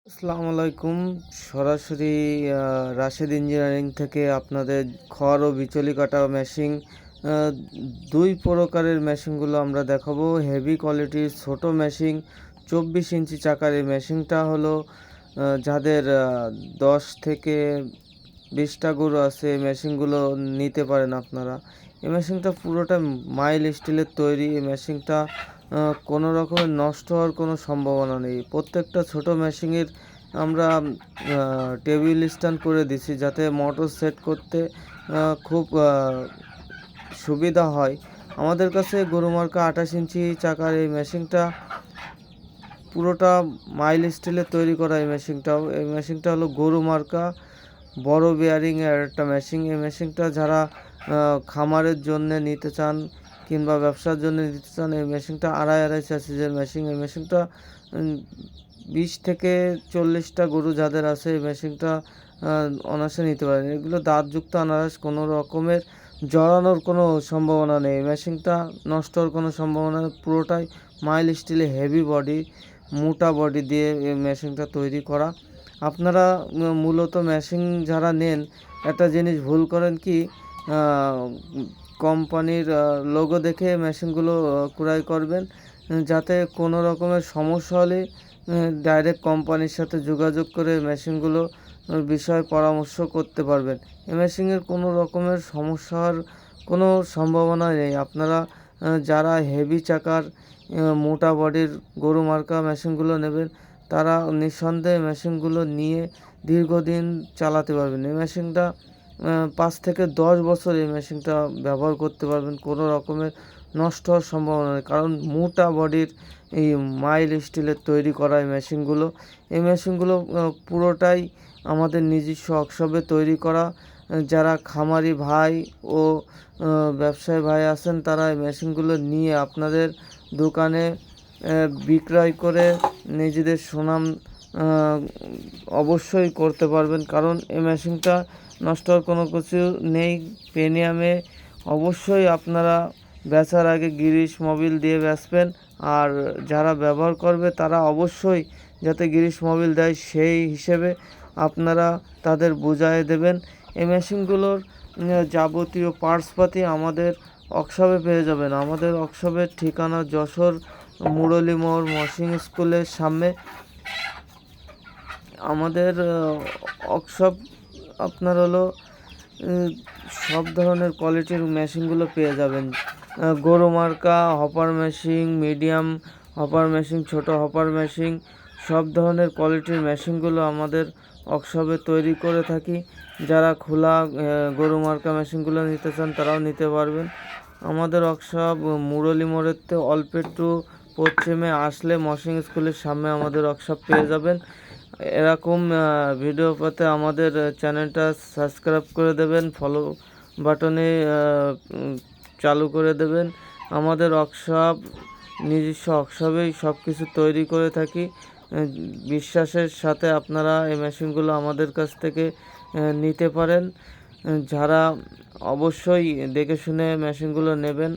আসসালামু আলাইকুম। সরাসরি রাশেদ ইঞ্জিনিয়ারিং থেকে আপনাদের খড় ও বিচুলি কাটা মেশিন, আ ২ প্রকারের মেশিনগুলো আমরা দেখাবো। হেভি কোয়ালিটির ছোট মেশিন ২৪ ইঞ্চি চাকার এই মেশিনটা হলো যাদের ১০ থেকে ২০ টা গরু আছে, এই মেশিনগুলো নিতে পারেন আপনারা। এই মেশিনটা পুরোটা মাইল স্টিলের তৈরি। এই মেশিনটা আ কোনো রকমের নষ্ট হওয়ার কোনো সম্ভাবনা নেই। প্রত্যেকটা ছোট মেশিনের আমরা টেবিল স্ট্যান্ড করে দিছি যাতে মোটর সেট করতে খুব সুবিধা হয়। আমাদের কাছে গরুমার্কা ২৮ ইঞ্চি চাকার এই মেশিনটা পুরোটা মাইল স্টিলের তৈরি করা। এই মেশিনটা হলো গরুমার্কা বড় বেয়ারিং এর একটা মেশিন। এই মেশিনটা যারা খামারের জন্যে নিতে চান কিংবা ব্যবসার জন্য নিতে চান, এই মেশিনটা ২.৫ সাইজের মেশিন। এই মেশিনটা ২০ থেকে ৪০ টা গরু যাদের আছে, এই মেশিনটা আ অনায়াসে নিতে পারেন। এগুলো দাঁতযুক্ত আনারস, কোনো রকমের জড়ানোর কোনো সম্ভাবনা নেই। এই মেশিনটা নষ্ট হওয়ার কোনো সম্ভাবনা নেই। পুরোটাই মাইল স্টিলের হেভি বডি, মোটা বডি দিয়ে এই মেশিনটা তৈরি করা। আপনারা মূলত মেশিন যারা নেন, একটা জিনিস ভুল করেন কি, আ কোম্পানির লোগো দেখে মেশিনগুলো ক্রয় করবেন। যাতে কোনো রকমের সমস্যা হলে ডাইরেক্ট কোম্পানির সাথে যোগাযোগ করে মেশিনগুলো বিষয়ে পরামর্শ করতে পারবেন। এই মেশিনের কোনো রকমের সমস্যা হওয়ার কোনো সম্ভাবনা নেই। আপনারা যারা হেভি চাকার মোটা বডির গরু মার্কা মেশিনগুলো নেবেন, তারা নিঃসন্দেহে মেশিনগুলো নিয়ে দীর্ঘদিন চালাতে পারবেন। এই মেশিনটা ৫ থেকে ১০ বছর এই মেশিনটা ব্যবহার করতে পারবেন। কোনো রকমের নষ্ট হওয়ার সম্ভাবনা নেই। কারণ মোটা বডির এই মাইল স্টিলের তৈরি করা এই মেশিনগুলো। এই মেশিনগুলো পুরোটাই আমাদের নিজস্ব ওয়ার্কশপে তৈরি করা। যারা খামারি ভাই ও ব্যবসায়ী ভাই আছেন, তারা এই মেশিনগুলো নিয়ে আপনাদের দোকানে বিক্রয় করে নিজেদের সুনাম আ অবশ্যই করতে পারবেন। কারণ এই মেশিনটা নষ্ট হওয়ার কোনো কিছু নেই। প্রিমিয়ামে অবশ্যই আপনারা বেচার আগে গ্রিস মোবিল দিয়ে বেচবেন। আর যারা ব্যবহার করবে তারা অবশ্যই যাতে গ্রিস মোবিল দেয় সেই হিসেবে আপনারা তাদের বুঝায়ে দেবেন। এই মেশিনগুলোর যাবতীয় পার্টসপাতি আমাদের ওয়ার্কশপে পেয়ে যাবেন। আমাদের ওয়ার্কশপের ঠিকানা যশোর মুরলী মোড় মসিং স্কুলের সামনে। আমাদের ওয়ার্কশপ আপনার হলো সব ধরনের কোয়ালিটির মেশিনগুলো পেয়ে যাবেন। গরু মার্কা hopper machine, medium hopper machine, ছোট হপার মেশিন, সব ধরনের কোয়ালিটির মেশিনগুলো আমাদের ওয়ার্কশপে তৈরি করে থাকি। যারা খোলা গরু মার্কা মেশিনগুলো নিতে চান, তারাও নিতে পারবেন। আমাদের ওয়ার্কশপ মুরলী মোড়েতে অল্প একটু পশ্চিমে আসলে মসিং স্কুলের সামনে আমাদের ওয়ার্কশপ পেয়ে যাবেন। এরকম ভিডিও পেতে আমাদের চ্যানেলটা সাবস্ক্রাইব করে দেবেন, ফলো বাটনে চালু করে দেবেন। আমাদের ওয়ার্কশপ নিজস্ব ওয়ার্কশপেই সব কিছু তৈরি করে থাকি। বিশ্বাসের সাথে আপনারা এই মেশিনগুলো আমাদের কাছ থেকে নিতে পারেন। যারা অবশ্যই দেখে শুনে মেশিনগুলো নেবেন।